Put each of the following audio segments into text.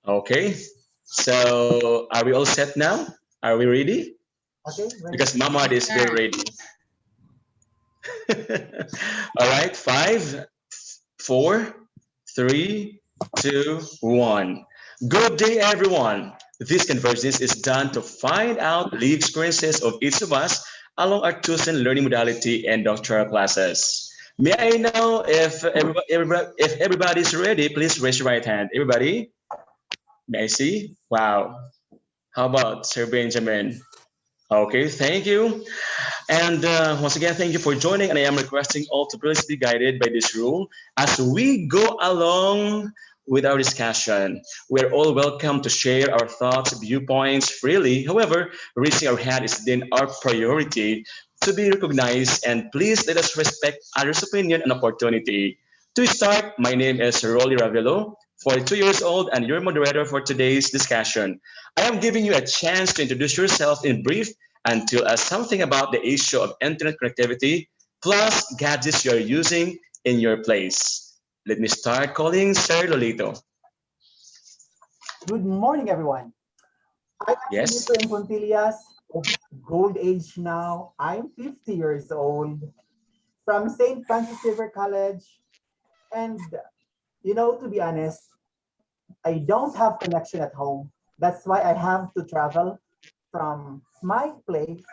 Okay, so are we all set now? Are we ready? Okay, ready. Because Mama Yes, is sir. very ready. All right, five, four, three, two, one. Good day, everyone. This convergence is done to find out the experiences of each of us along our chosen learning modality and doctoral classes. May I know if everybody's ready? Please raise your right hand. Everybody, may I see? Wow. How about Sir Benjamin? Okay, thank you. And once again, thank you for joining. And I am requesting all to please be guided by this rule as we go along with our discussion. We're all welcome to share our thoughts, viewpoints freely. However, raising our hand is then our priority to be recognized. And please let us respect others' opinion and opportunity. To start, my name is Rolly Ravelo, 42 years old, and your moderator for today's discussion. I am giving you a chance to introduce yourself in brief and tell us something about the issue of internet connectivity plus gadgets you're using in your place. Let me start calling Sir Lolito. Good morning, everyone. I am Yes? Lito Impontillas of Gold Age now. I'm 50 years old from St. Francis Xavier College. And, to be honest, I don't have connection at home. That's why I have to travel from my place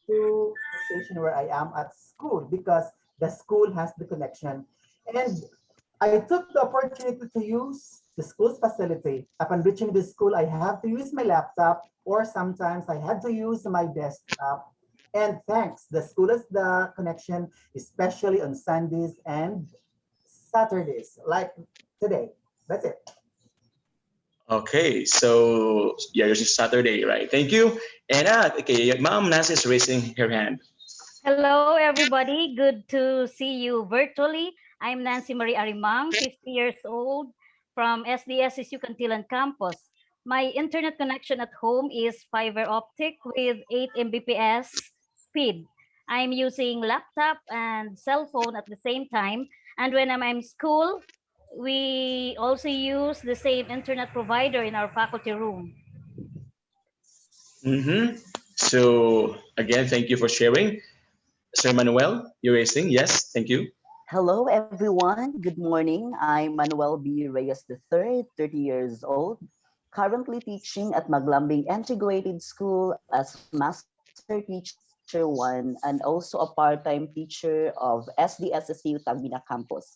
to the station where I am at school because the school has the connection. And I took the opportunity to use the school's facility. Upon reaching the school, I have to use my laptop, or sometimes I had to use my desktop. And thanks, the school has the connection, especially on Sundays and Saturdays, like today. That's it. Okay, so yeah, you're Saturday, right? Thank you. And okay, Mom Nancy is raising her hand. Hello, everybody. Good to see you virtually. I'm Nancy Marie Arimang, 50 years old from SDSSU Cantilan campus. My internet connection at home is fiber optic with 8 Mbps speed. I'm using laptop and cell phone at the same time. And when I'm in school, we also use the same internet provider in our faculty room. Mm-hmm. So again, thank you for sharing. Sir Manuel, you're raising? Yes, thank you. Hello, everyone. Good morning. I'm Manuel B. Reyes III, 30 years old, currently teaching at Maglambing Integrated School as Master Teacher 1 and also a part-time teacher of SDSSU Tagina Campus.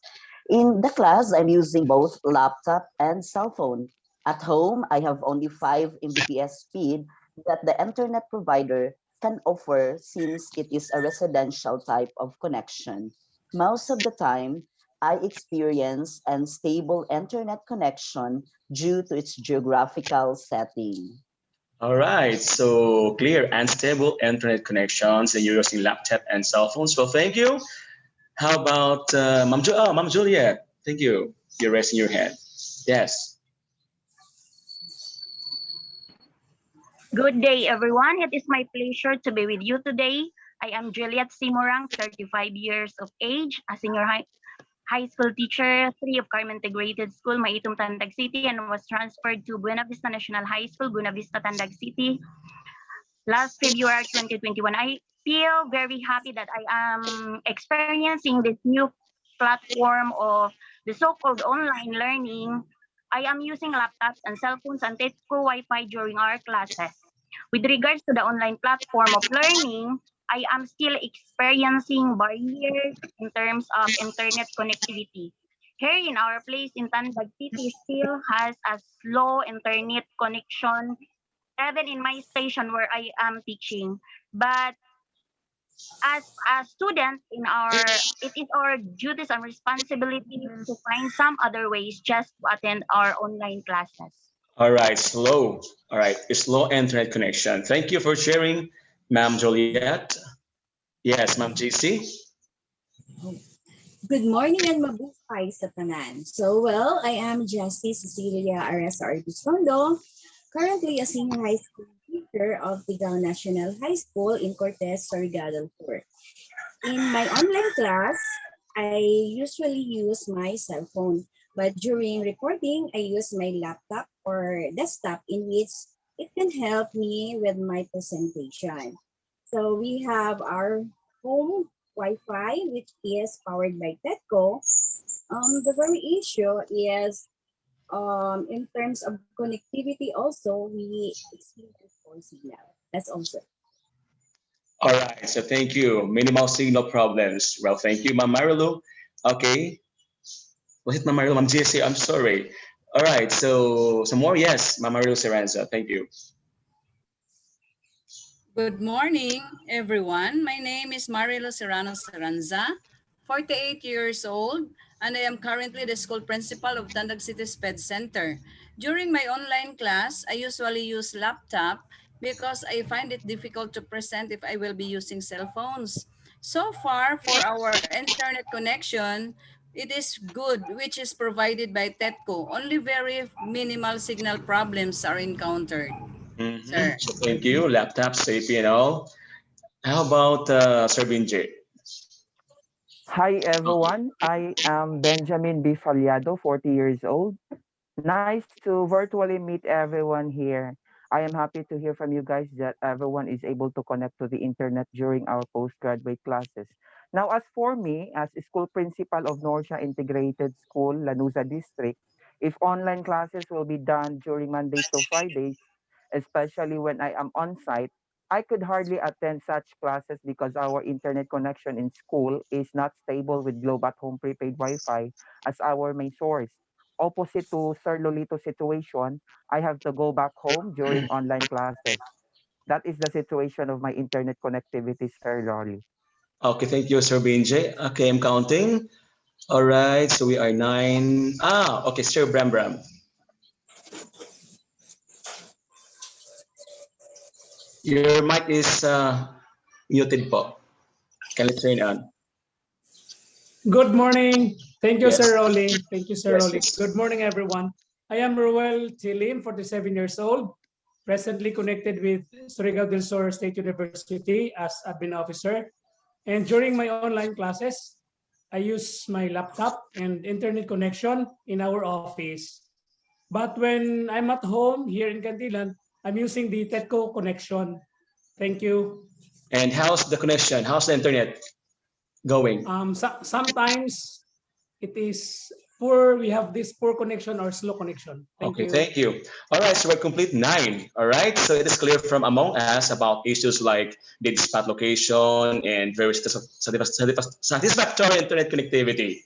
In the class, I'm using both laptop and cell phone. At home, I have only 5 Mbps speed that the internet provider can offer since it is a residential type of connection. Most of the time, I experience unstable internet connection due to its geographical setting. All right, so clear and stable internet connections, and you're using laptop and cell phones. Well, thank you. How about Mom Juliet? Thank you. You're raising your hand. Yes. Good day, everyone. It is my pleasure to be with you today. I am Juliet Simorang, 35 years of age, a senior high school teacher, 3 of Carmen Integrated School, Maitum, Tandag City, and was transferred to Buena Vista National High School, Buena Vista, Tandag City, last February 2021. I feel very happy that I am experiencing this new platform of the so-called online learning. I am using laptops and cell phones and Tesco Wi-Fi during our classes. With regards to the online platform of learning, I am still experiencing barriers in terms of internet connectivity. Here in our place in Tandag City still has a slow internet connection even in my station where I am teaching. But as a student in it is our duties and responsibilities to find some other ways just to attend our online classes. All right, slow. All right, slow internet connection. Thank you for sharing, Ma'am Juliet. Yes, Ma'am JC. Good morning and mabuhay sa tanan. So, I am Jessie Cecilia Aresar Biscondo, currently a senior high school teacher of Tigao National High School in Cortez, Surigao del Sur. In my online class, I usually use my cell phone, but during recording, I use my laptop or desktop in which it can help me with my presentation. So we have our home Wi-Fi, which is powered by TEDCO. The very issue is in terms of connectivity also, we experience poor signal. That's also. All right, so thank you. Minimal signal problems. Well, thank you, Ma'am Marilu. Okay, was it Ma'am Marilu? Ma'am JC, I'm sorry. All right, so some more? Yes, Ma'am Marilu Seranza. Thank you. Good morning, everyone. My name is Marilo Serrano Saranza, 48 years old, and I am currently the school principal of Tandag City Sped Center. During my online class, I usually use laptop because I find it difficult to present if I will be using cell phones. So far, for our internet connection, it is good, which is provided by TETCO. Only very minimal signal problems are encountered, sir. So thank you, laptop, safety and all. How about Sir Binjay? Hi everyone, I am Benjamin B. Faliado, 40 years old. Nice to virtually meet everyone here. I am happy to hear from you guys that everyone is able to connect to the internet during our postgraduate classes. Now, as for me, as school principal of Norcia Integrated School, Lanuza District, if online classes will be done during Mondays to Fridays, especially when I am on site, I could hardly attend such classes because our internet connection in school is not stable with Globe at Home prepaid Wi-Fi as our main source. Opposite to Sir Lolito's situation, I have to go back home during online classes. That is the situation of my internet connectivity, Sir Lolly. Okay, thank you, Sir Binjay. Okay, I'm counting. All right, so we are nine. Okay, Sir Bram Bram. Your mic is muted po. Can you turn on? Good morning. Thank you, Yes, Sir Rolly. Thank you, Sir yes, Rolly. yes. Good morning, everyone. I am Ruel Chilim, 47 years old, presently connected with Surigao del Sur State University as admin officer. And during my online classes, I use my laptop and internet connection in our office. But when I'm at home here in Cantilan, I'm using the TETCO connection. Thank you. And how's the connection? How's the internet going? Sometimes it is poor. We have this poor connection or slow connection. Thank Okay, you. thank you. All right, so we're complete nine. All right, so it is clear from among us about issues like dead spot location and very satisfactory internet connectivity.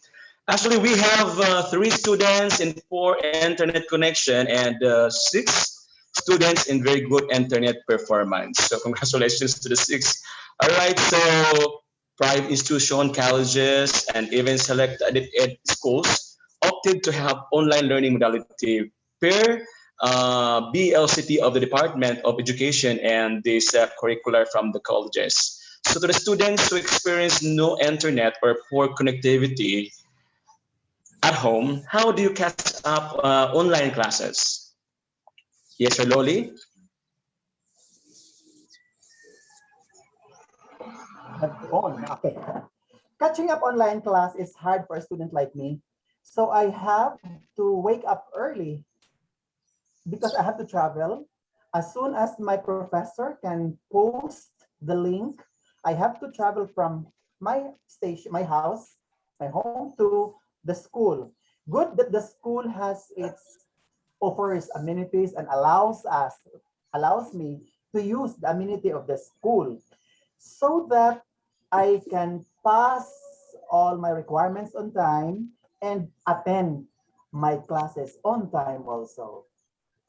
Actually, we have three students in poor internet connection and six students in very good internet performance. So congratulations to the six. All right, so private institution, colleges, and even select ed schools opted to have online learning modality per BLCT of the Department of Education and this curricular from the colleges. So to the students who experience no internet or poor connectivity at home, how do you catch up online classes? Yes, sir, Loli? Okay. Catching up online class is hard for a student like me. So I have to wake up early because I have to travel. As soon as my professor can post the link, I have to travel from my station, my house, my home to the school. Good that the school has its offers amenities and allows me to use the amenity of the school so that I can pass all my requirements on time and attend my classes on time also.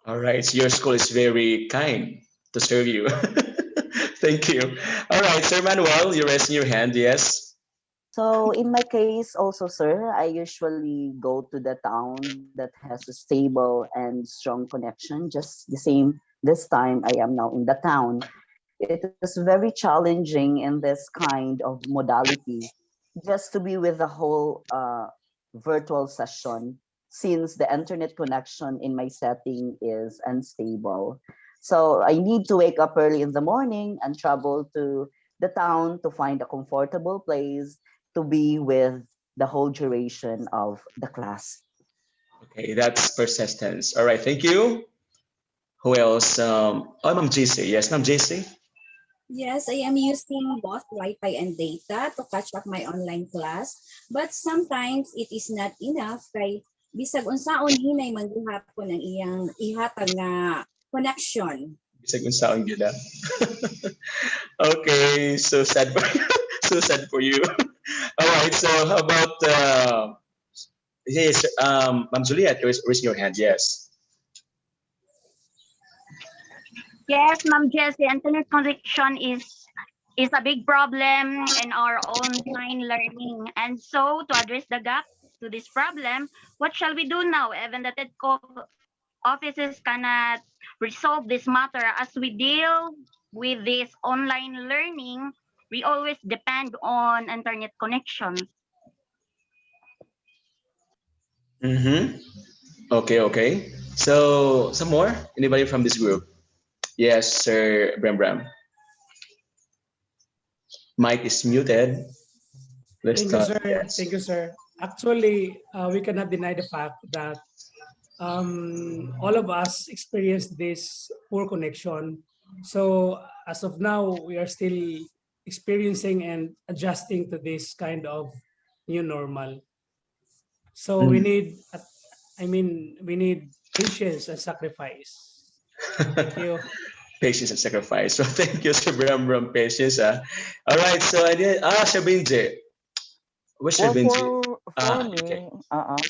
All right, so your school is very kind to serve you. Thank you. All right, Sir Manuel, you're raising your hand, yes? So in my case also, sir, I usually go to the town that has a stable and strong connection. Just the same this time I am now in the town. It is very challenging in this kind of modality just to be with the whole virtual session since the internet connection in my setting is unstable. So I need to wake up early in the morning and travel to the town to find a comfortable place to be with the whole duration of the class. Okay, that's persistence. All right, thank you. Who else? Oh, Ma'am JC. Yes, Ma'am JC. Yes, I am using both Wi-Fi and data to catch up my online class. But sometimes it is not enough kay bisag unsaon hinay man gihapon ang iyang ihatag nga connection. Bisag unsaon gyud ah. Okay, so sad for so sad for you. All right, so how about yes, Ma'am Juliet, raise your hand. Yes. Yes, Ma'am Jessie, internet connection is a big problem in our online learning. And so to address the gap to this problem, what shall we do now? Even that offices cannot resolve this matter as we deal with this online learning, we always depend on internet connections. Mm-hmm. Okay, okay. So some more? Anybody from this group? Yes, Sir Bram Bram. Mic is muted. Let's Thank you, start. sir. Yes. Thank you, sir. Actually, we cannot deny the fact that all of us experienced this poor connection. So as of now, we are still experiencing and adjusting to this kind of new normal. So we Mm. need, we need patience and sacrifice. Thank you. Patience and sacrifice. So thank you, Sir Bram Bram. Patience. All right. So I did. Sir Binji. Where's Sir Well, Binji? for Okay. me,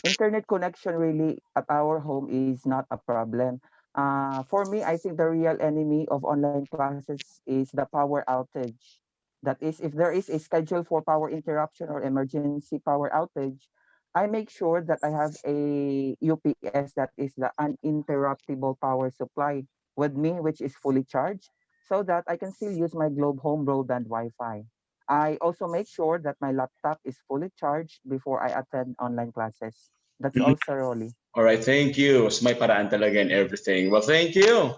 internet connection really at our home is not a problem. For me, I think the real enemy of online classes is the power outage. That is, if there is a schedule for power interruption or emergency power outage, I make sure that I have a UPS, that is the uninterruptible power supply with me, which is fully charged, so that I can still use my Globe Home broadband Wi-Fi. I also make sure that my laptop is fully charged before I attend online classes. That's Mhm. all, Sir Rolly. All right. Thank you. So may paraan talaga and everything. Well, thank you.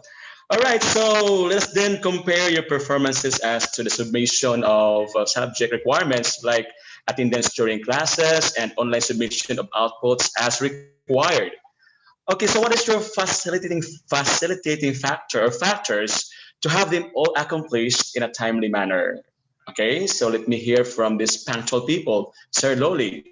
All right. So let's then compare your performances as to the submission of subject requirements like attendance during classes and online submission of outputs as required. Okay, so what is your facilitating factor or factors to have them all accomplished in a timely manner? Okay, so let me hear from these punctual people. Sir Loli,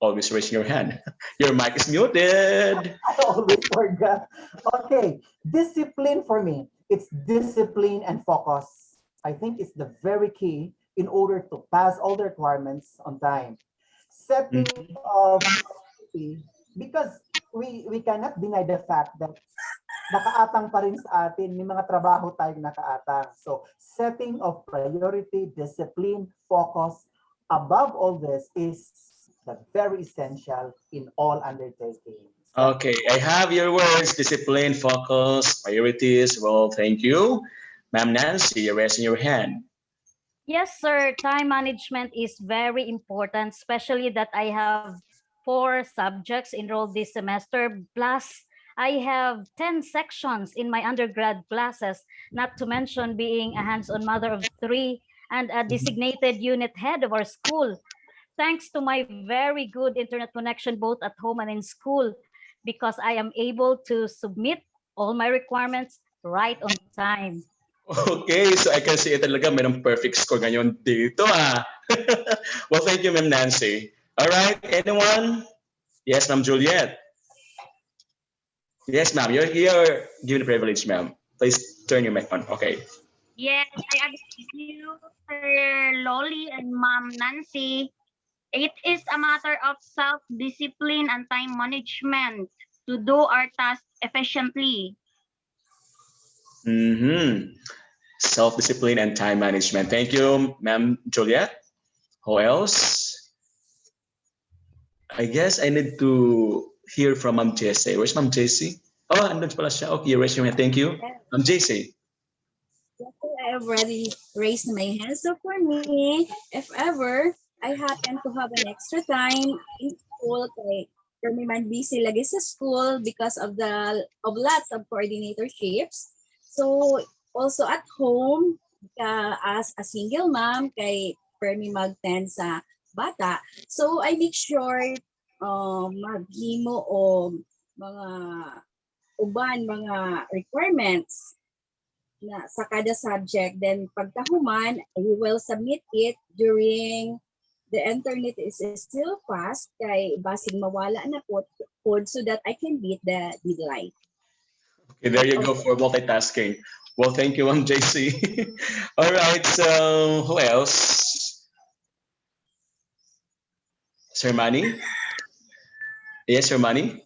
always raising your hand. Your mic is muted. I always forget. Okay, discipline for me. It's discipline and focus. I think it's the very key in order to pass all the requirements on time. Setting Mhm. of priority, because we cannot deny the fact that nakaatang pa rin sa atin, may mga trabaho tayong nakaatang. So, setting of priority, discipline, focus, above all this is the very essential in all undertakings. That's Okay, I have your words discipline, focus, priorities. Well, thank you. Ma'am Nancy, you're raising your hand. Yes, sir. Time management is very important, especially that I have 4 subjects enrolled this semester. Plus, I have 10 sections in my undergrad classes, not to mention being a hands-on mother of 3 and a designated unit head of our school. Thanks to my very good internet connection both at home and in school, because I am able to submit all my requirements right on time. Okay, so I can see talaga mayroong perfect score ngayon dito ah. Well, thank you, Ma'am Nancy. All right, anyone? Yes, Ma'am Juliet. Yes, ma'am. You're given the privilege, ma'am. Please turn your mic on. Okay. Yes, I agree with you, Sir Lolly and Ma'am Nancy. It is a matter of self-discipline and time management to do our tasks efficiently. Mm-hmm. Self-discipline and time management. Thank you, ma'am Juliet. Who else? I guess I need to hear from Ma'am Jessie. Where's Ma'am Jessie? Oh, andun pala siya. Okay, raise your hand. Thank you. Ma'am Jessie. I have already raised my hand. So for me, if ever I happen to have an extra time in school, kay kami man busy lagi sa school because of lots of coordinatorships. So also at home, as a single mom, kay permi mag-tend sa bata. So I make sure maghimo og mga uban mga requirements na sa kada subject. Then pagkahuman, we will submit it during the internet is still fast kay basig mawala na po so that I can beat the deadline. Okay, there you go for multitasking. Well, thank you, JC. All right, so who else? Sir Manny? Yes, Sir Manny?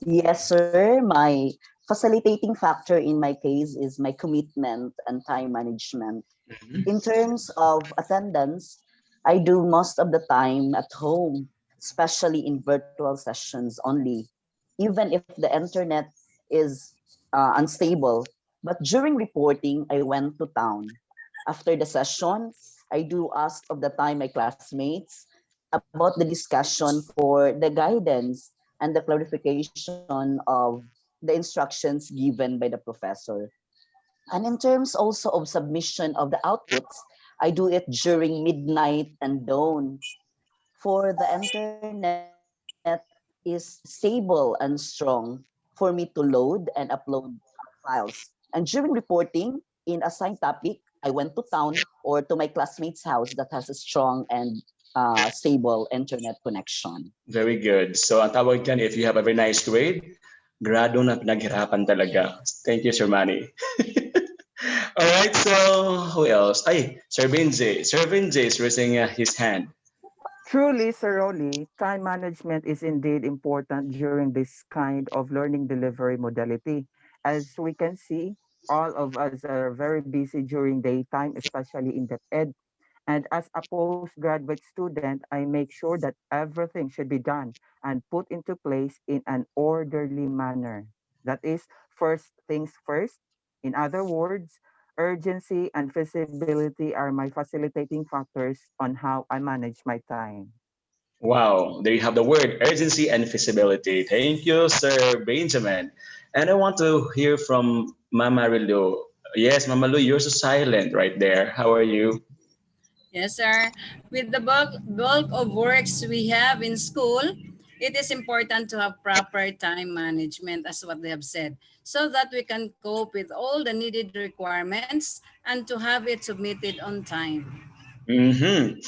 Yes, sir. My facilitating factor in my case is my commitment and time management. Mhm. In terms of attendance, I do most of the time at home, especially in virtual sessions only, even if the internet is unstable. But during reporting, I went to town. After the session, I do ask of the time my classmates about the discussion for the guidance and the clarification of the instructions given by the professor. And in terms also of submission of the outputs, I do it during midnight and dawn. For the internet is stable and strong for me to load and upload files. And during reporting in assigned topic, I went to town or to my classmate's house that has a strong and stable internet connection. Very good. So ang tawag dyan, if you have a very nice grade, grado na pinaghirapan talaga. Thank you, Sir Manny. All right, so who else? Ay, Sir Vinze. Sir Vinze is raising his hand. Truly, Sir Rolly, time management is indeed important during this kind of learning delivery modality. As we can see, all of us are very busy during daytime, especially in the ed. And as a postgraduate student, I make sure that everything should be done and put into place in an orderly manner. That is, first things first. In other words, urgency and feasibility are my facilitating factors on how I manage my time. Wow, there you have the word urgency and feasibility. Thank you, Sir Benjamin. And I want to hear from Mama Rilu. Yes, Mama Lu, you're so silent right there. How are you? Yes, sir. With the bulk of works we have in school, it is important to have proper time management, as what they have said, so that we can cope with all the needed requirements and to have it submitted on time. Mm-hmm.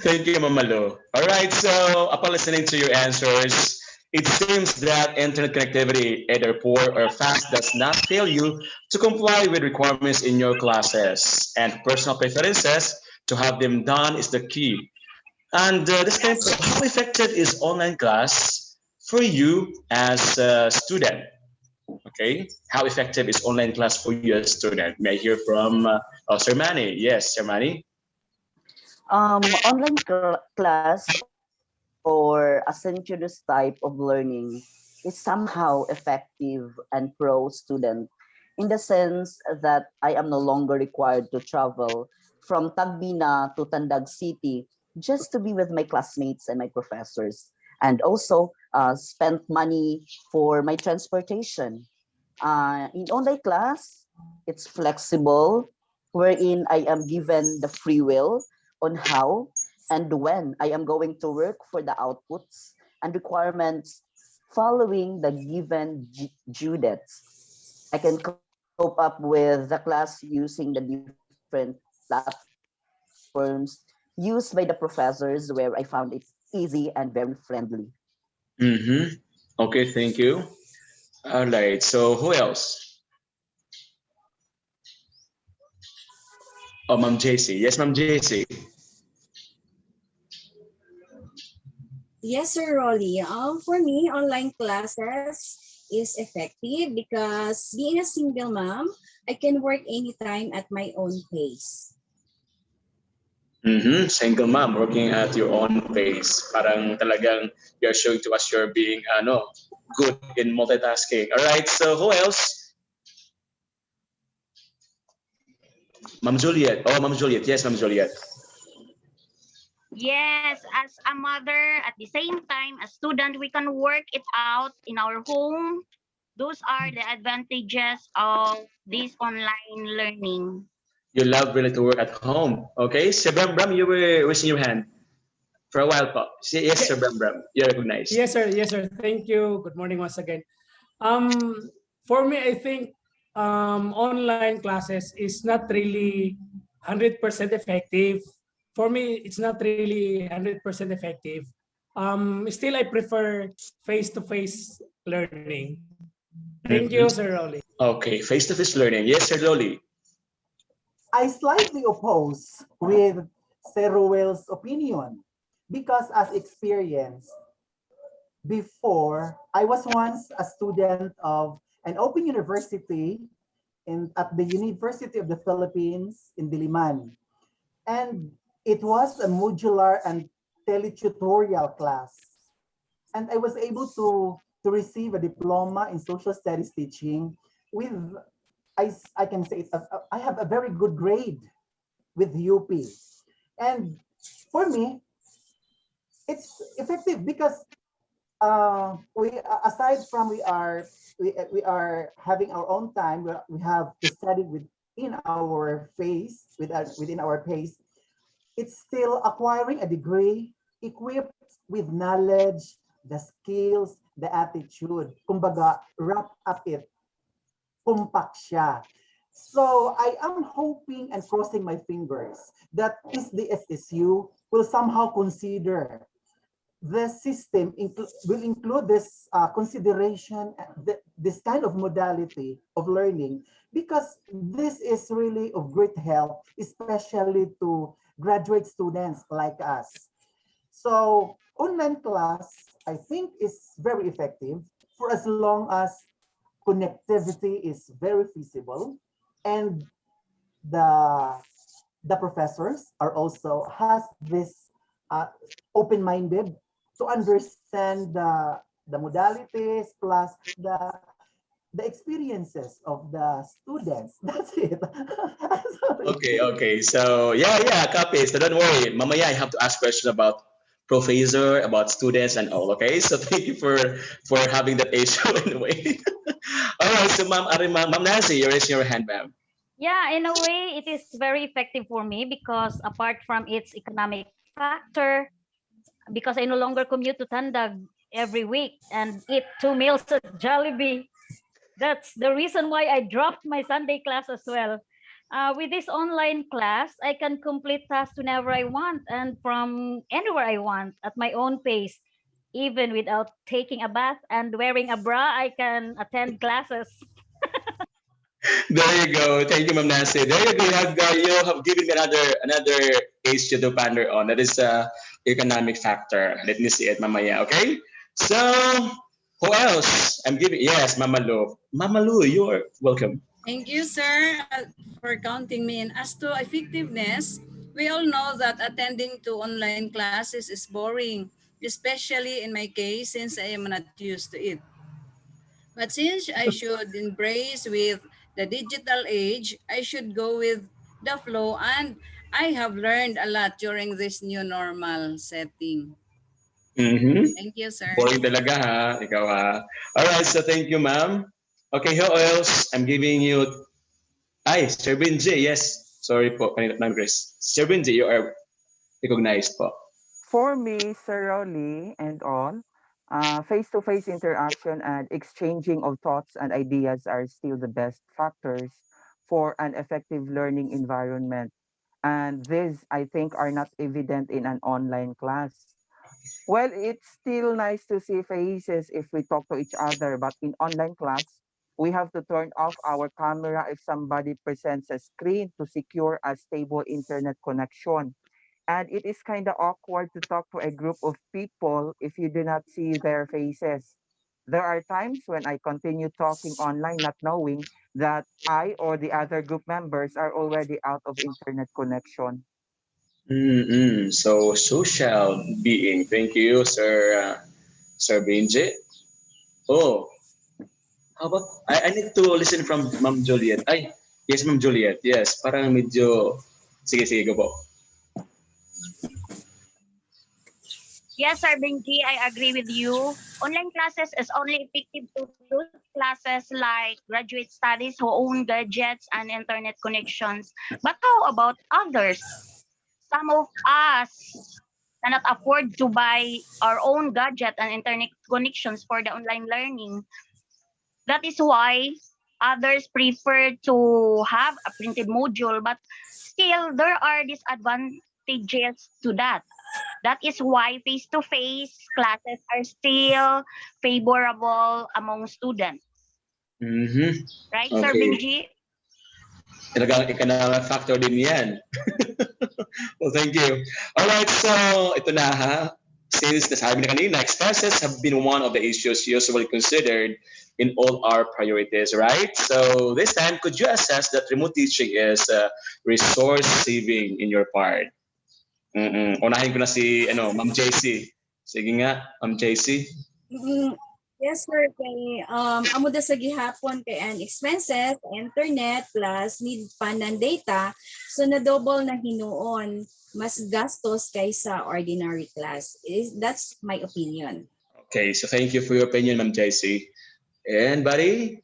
Thank you, Mama Lu. All right, so upon listening to your answers, it seems that internet connectivity, either poor or fast, does not fail you to comply with requirements in your classes. And personal preferences to have them done is the key. And this kind of how effective is online class for you as a student? Okay, how effective is online class for you as a student? May I hear from Sir Manny? Yes, Sir Manny. Online class or asynchronous type of learning is somehow effective and pro student in the sense that I am no longer required to travel from Tagbina to Tandag City just to be with my classmates and my professors, and also spent money for my transportation. In online class, it's flexible, wherein I am given the free will on how and when I am going to work for the outputs and requirements following the given due dates. I can cope up with the class using the different platforms used by the professors where I found it easy and very friendly. Mm-hmm. Okay, thank you. All right, so who else? Oh, Ma'am JC. Yes, Ma'am JC. Yes, Sir Rolly. For me, online classes is effective because being a single mom, I can work anytime at my own pace. Mm-hmm. Single mom working at your own pace. Parang talagang you're showing to us you're being good in multitasking. All right, so who else? Ma'am Juliet. Oh, Ma'am Juliet. Yes, Ma'am Juliet. Yes, as a mother, at the same time, a student, we can work it out in our home. Those are the advantages of this online learning. You love really to work at home. Okay, so Bram, you were raising your hand. For a while po. Yes, Sir Bram Bram. You're recognized. Yes, sir. Yes, sir. Thank you. Good morning once again. For me, I think online classes is not really 100% effective. For me, it's not really 100% effective. Still, I prefer face-to-face learning. Thank you, Mhm. Sir Rolly. Okay, face-to-face learning. Yes, Sir Loli. I slightly oppose with Seruel's opinion because as experience before, I was once a student of an open university at the University of the Philippines in Diliman. And it was a modular and teletutorial class. And I was able to receive a diploma in social studies teaching with, I can say, I have a very good grade with UP. And for me, it's effective because we aside from we are having our own time, we have to study within our phase, within our pace. It's still acquiring a degree equipped with knowledge, the skills, the attitude. Kumbaga, wrap up it, compact siya. So I am hoping and crossing my fingers that the SSU will somehow consider the system will include this consideration, this kind of modality of learning, because this is really of great help, especially to graduate students like us. So online class, I think, is very effective for as long as connectivity is very feasible and the the professors are also has this open-minded to understand the modalities plus the experiences of the students. That's it. Sorry. Okay, okay. So yeah, copy. So don't worry. Mamaya, I have to ask questions about professor, about students and all. Okay. So thank you for having that issue anyway. All right. So Ma'am Nancy, you're raising your hand, ma'am. Yeah, in a way, it is very effective for me because apart from its economic factor, because I no longer commute to Tandag every week and eat 2 meals at Jollibee. That's the reason why I dropped my Sunday class as well. With this online class, I can complete tasks whenever I want and from anywhere I want at my own pace. Even without taking a bath and wearing a bra, I can attend classes. There you go. Thank you, Ma'am Nancy. There you go. You have given me another issue to ponder on. That is economic factor. Let me see it, Mamaya. Okay. So who else? I'm giving yes, Mama Lu. Mama Lu, you're welcome. Thank you, sir, for counting me in. As to effectiveness, we all know that attending to online classes is boring, especially in my case since I am not used to it. But since I should embrace with the digital age, I should go with the flow, and I have learned a lot during this new normal setting. Mm-hmm. Thank you, sir. Boring talaga ha. Ikaw ha. Alright, so thank you, ma'am. Okay, who else? I'm giving you... Ay, Sir Benji, yes. Sorry po, kanina ng Grace. Sir Benji, you are recognized po. For me, thoroughly and all, face-to-face interaction and exchanging of thoughts and ideas are still the best factors for an effective learning environment. And these, I think, are not evident in an online class. Well, it's still nice to see faces if we talk to each other, but in online class, we have to turn off our camera if somebody presents a screen to secure a stable internet connection. And it is kind of awkward to talk to a group of people if you do not see their faces. There are times when I continue talking online not knowing that I or the other group members are already out of internet connection. Mm-mm. So, social being. Thank you, Sir Benji. Oh, how about... I need to listen from Ma'am Juliet. Ay, yes, Ma'am Juliet. Yes, parang medyo... Sige, sige, go po. Yes, Sir Benji, I agree with you. Online classes is only effective to those classes like graduate studies who own gadgets and internet connections. But how about others? Some of us cannot afford to buy our own gadget and internet connections for the online learning. That is why others prefer to have a printed module, but still there are disadvantages to that. That is why face-to-face classes are still favorable among students. Mm-hmm. Right, Sir Okay. Benji? Talagang economic factor din yan. Well, thank you. All right, so ito na ha. Since nasabi na kanina, expenses have been one of the issues usually considered in all our priorities, right? So this time, could you assess that remote teaching is resource saving in your part? Unahin ko na si Ma'am JC. Sige nga, Ma'am JC. Mm, yes, sir. Kay, amo da sa gihapon kay ang expenses, internet, plus need pa ng data, so na double na hinuon, mas gastos kaysa ordinary class. That's my opinion. Okay, so thank you for your opinion, Ma'am JC. And buddy,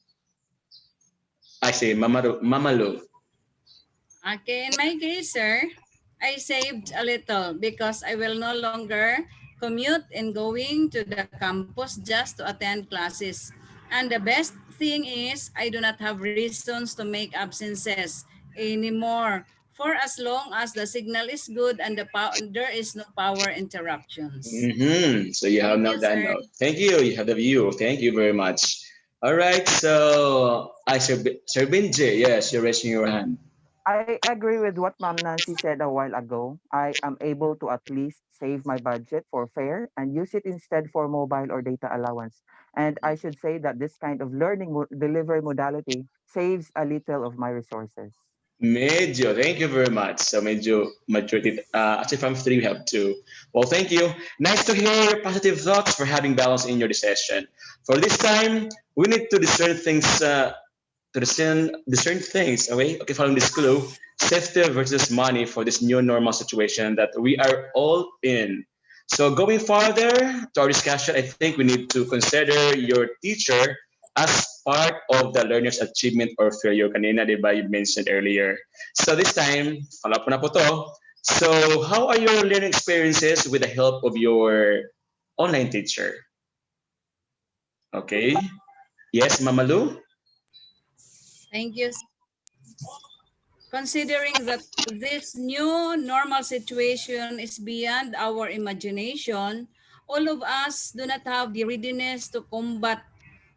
I say Mamalu. Okay, in my case, sir, I saved a little because I will no longer commute and going to the campus just to attend classes. And the best thing is I do not have reasons to make absences anymore for as long as the signal is good and there is no power interruptions. So you have Thank now you, that sir. note. Thank you. You have the view. Thank you very much. All right. So Sir Benji, yes, you're raising your hand. I agree with what Ma'am Nancy said a while ago. I am able to at least save my budget for fare and use it instead for mobile or data allowance. And I should say that this kind of learning delivery modality saves a little of my resources. Medyo. Thank you very much. So medyo majority. Actually, from three, we have two. Well, thank you. Nice to hear your positive thoughts for having balance in your decision. For this time, we need to discern things. To discern things. Okay. Following this clue, safety versus money for this new normal situation that we are all in. So going further to our discussion, I think we need to consider your teacher as part of the learner's achievement or failure. Kanina, di ba, you mentioned earlier. So this time, follow up na po to. So how are your learning experiences with the help of your online teacher? Okay. Yes, Mamalu? Thank you. Considering that this new normal situation is beyond our imagination, all of us do not have the readiness to combat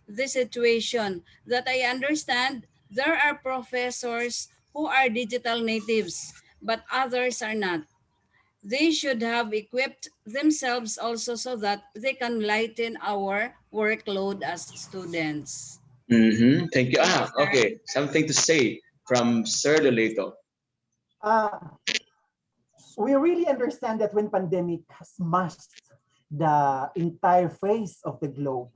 this situation. That I understand, there are professors who are digital natives, but others are not. They should have equipped themselves also so that they can lighten our workload as students. Thank you. Thank you, sir. Okay. Something to say from Sir Lolito. Uh, we really understand that when pandemic smashed the entire face of the globe,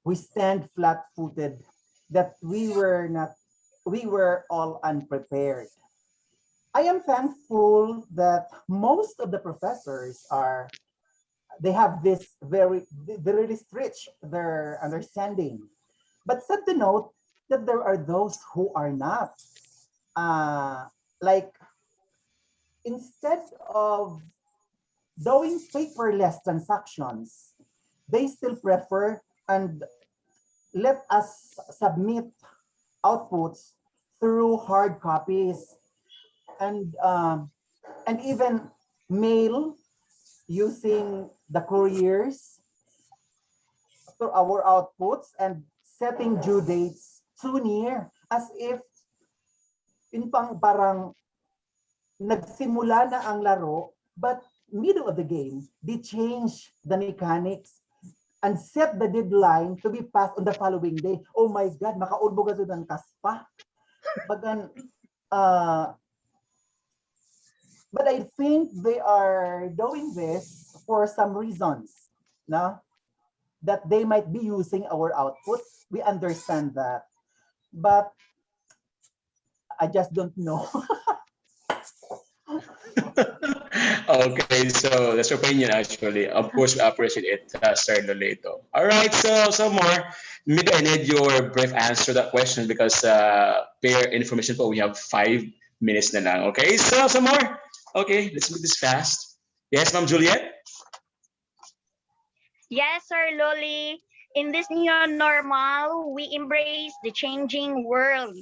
we stand flat-footed that we were all unprepared. I am thankful that most of the professors they have this they really stretch their understanding. But sad to note that there are those who are not. Like instead of doing paperless transactions, they still prefer and let us submit outputs through hard copies and and even mail using the couriers for our outputs and setting due dates too near as if in pang parang nagsimula na ang laro but middle of the game they change the mechanics and set the deadline to be passed on the following day. Oh my God, makaulbo ka ng kaspa. Bagan, but I think they are doing this for some reasons, no? That they might be using our outputs. We understand that. But I just don't know. Okay, so that's your opinion actually. Of course, we appreciate it, Sir Lolito. All right, so some more. Maybe I need your brief answer to that question because per information po, we have 5 minutes na lang. Okay, so some more. Okay, let's make this fast. Yes, Ma'am Juliet? Yes, Sir Loli. In this new normal, we embrace the changing world.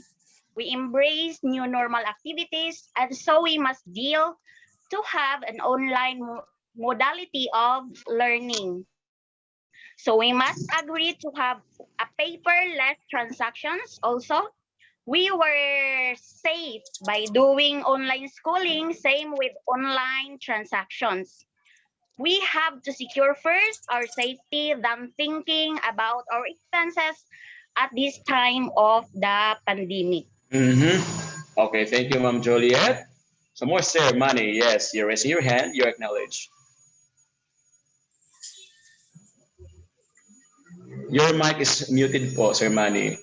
We embrace new normal activities, and so we must deal to have an online modality of learning. So we must agree to have a paperless transactions also. We were safe by doing online schooling, same with online transactions. We have to secure first our safety than thinking about our expenses at this time of the pandemic. Mm-hmm. Okay, thank you, Ma'am Joliet. Some more ceremony. Yes, you're raising your hand. You're acknowledged. Your mic is muted po, Sir Manny.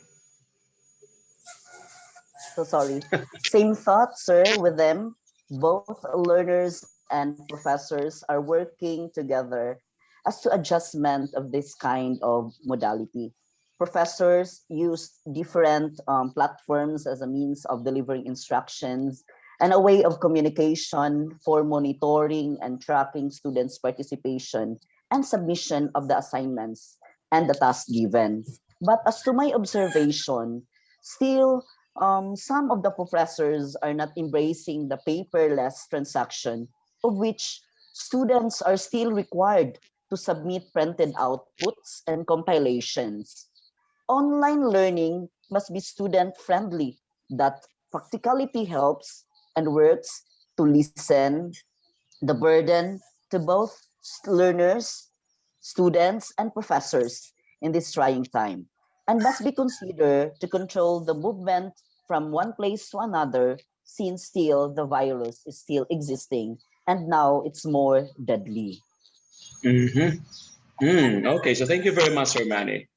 So sorry. Same thought, sir, with them. Both learners and professors are working together as to adjustment of this kind of modality. Professors use different platforms as a means of delivering instructions and a way of communication for monitoring and tracking students' participation and submission of the assignments and the task given. But as to my observation, still some of the professors are not embracing the paperless transaction, of which students are still required to submit printed outputs and compilations. Online learning must be student friendly, that practicality helps and works to lessen the burden to both learners, students, and professors in this trying time, and must be considered to control the movement from one place to another, since still the virus is still existing and now it's more deadly. Mm-hmm. Okay, so thank you very much, Sir Manny.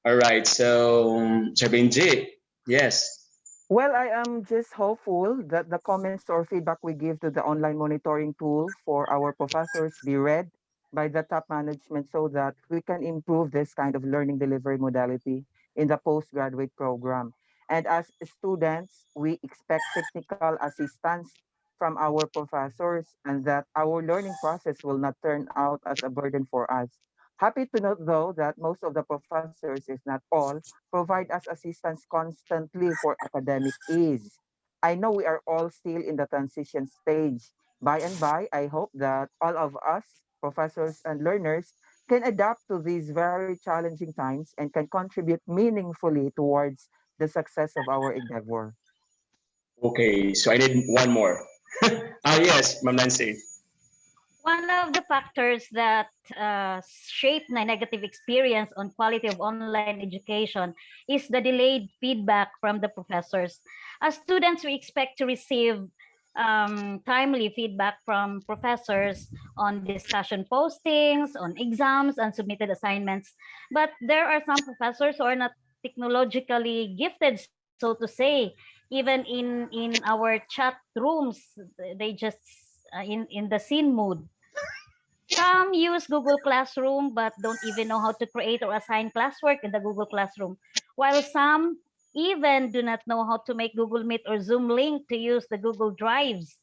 All right, so Sir Benji, yes. Well, I am just hopeful that the comments or feedback we give to the online monitoring tool for our professors be read by the top management so that we can improve this kind of learning delivery modality in the postgraduate program. And as students, we expect technical assistance from our professors and that our learning process will not turn out as a burden for us. Happy to note, though, that most of the professors, if not all, provide us assistance constantly for academic ease. I know we are all still in the transition stage. By and by, I hope that all of us, professors and learners, can adapt to these very challenging times and can contribute meaningfully towards the success of our endeavor. Okay, so I need one more. Yes, Ma'am Nancy. One of the factors that shape the negative experience on quality of online education is the delayed feedback from the professors. As students, we expect to receive timely feedback from professors on discussion postings, on exams, and submitted assignments. But there are some professors who are not technologically gifted, so to say. Even in our chat rooms, they just in the scene mood. Some use Google Classroom but don't even know how to create or assign classwork in the Google Classroom, while some even do not know how to make Google Meet or Zoom link to use the Google Drives.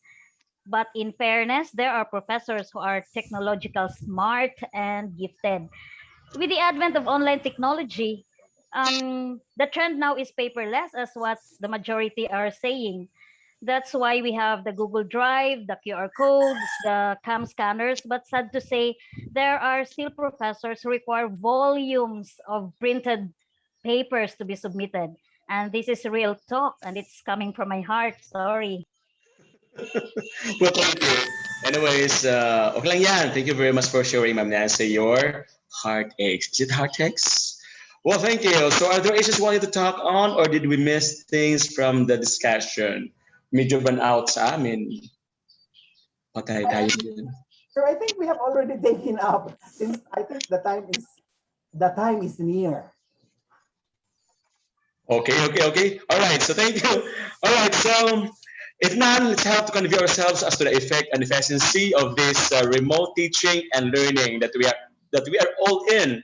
But in fairness, there are professors who are technological smart and gifted. With the advent of online technology, the trend now is paperless, as what the majority are saying. That's why we have the Google Drive, the QR codes, the cam scanners. But sad to say, there are still professors who require volumes of printed papers to be submitted. And this is real talk, and it's coming from my heart. Sorry. Well, thank you. Anyways, okay lang yan. Thank you very much for sharing, Ma'am Nancy, your heartaches. Is it heartaches? Well, thank you. So are there issues you wanted to talk on or did we miss things from the discussion? Medyo ban out sa amin. Patay I, tayo I, dyan. so I think we have already taken up since I think the time is near. Okay. All right, so thank you. All right, so if not, let's help to convey ourselves as to the effect and efficiency of this remote teaching and learning that we are all in.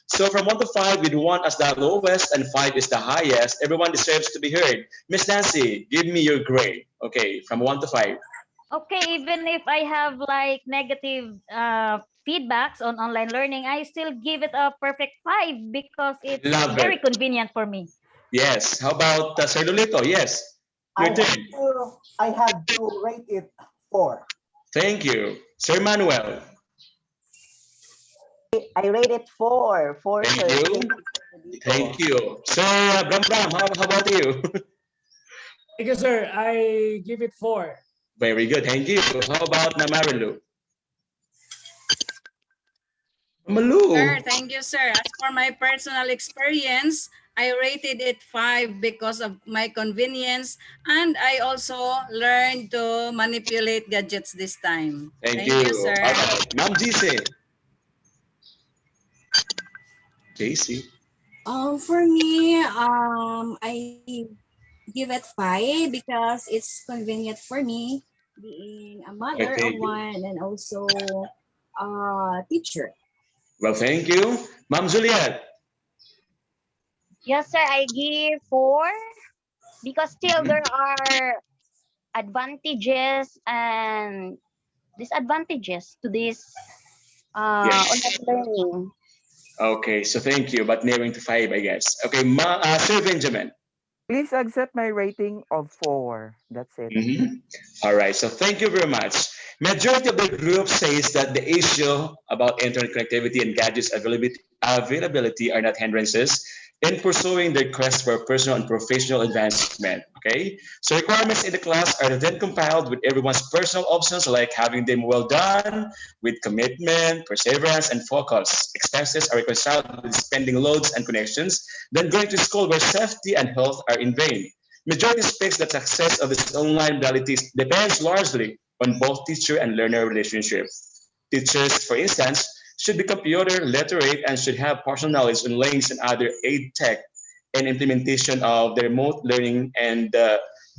So from 1 to 5, with 1 as the lowest and 5 is the highest, everyone deserves to be heard. Miss Nancy, give me your grade. Okay, from 1 to 5. Okay, even if I have like negative feedbacks on online learning, I still give it a perfect 5 because it's Love very it. convenient for me. Yes. How about Sir Lolito? Yes. I Your have turn. to I have to rate it 4. Thank you. Sir Manuel. I rate it 4. 4, Thank sir. you. Thank you, Sir Thank Dito. you. Sir Bram Bram, how about you? Thank you, sir. I give it 4. Very good. Thank you. How about Namarilu? Sir, Malu. thank you, sir. As for my personal experience, I rated it 5 because of my convenience, and I also learned to manipulate gadgets this time. Thank Thank you. you, sir. All right. Ma'am GC. JC. For me, I give it 5 because it's convenient for me being a Okay, mother of thank you. one and also a teacher. Well, thank you. Ma'am Juliet. Yes, sir, I give 4 because still Mhm. there are advantages and disadvantages to this Yes. online learning. Okay, so thank you, but nearing to 5, I guess. Okay, Sir Benjamin. Please accept my rating of 4. That's it. All right, so thank you very much. Majority of the group says that the issue about internet connectivity and gadgets availability are not hindrances in pursuing their quest for personal and professional advancement. Okay, so requirements in the class are then compiled with everyone's personal options, like having them well done with commitment, perseverance, and focus. Expenses are reconciled with spending loads and connections. Then going to school where safety and health are in vain. Majority expects that success of this online modalities depends largely on both teacher and learner relationship. Teachers, for instance, should be computer literate and should have partial knowledge on links and other aid tech and implementation of the remote learning and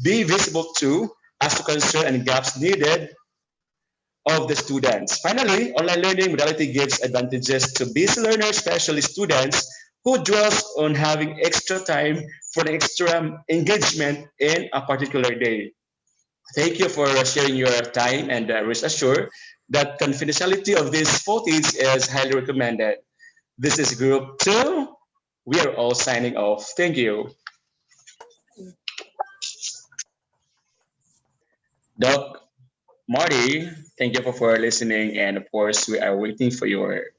be visible to as to concern and gaps needed of the students. Finally, online learning modality gives advantages to busy learners, especially students who dwells on having extra time for the extra engagement in a particular day. Thank you for sharing your time and rest assured that confidentiality of this footage is highly recommended. This is group 2. We are all signing off. Thank you. Doc, Marty, thank you for listening. And of course, we are waiting for your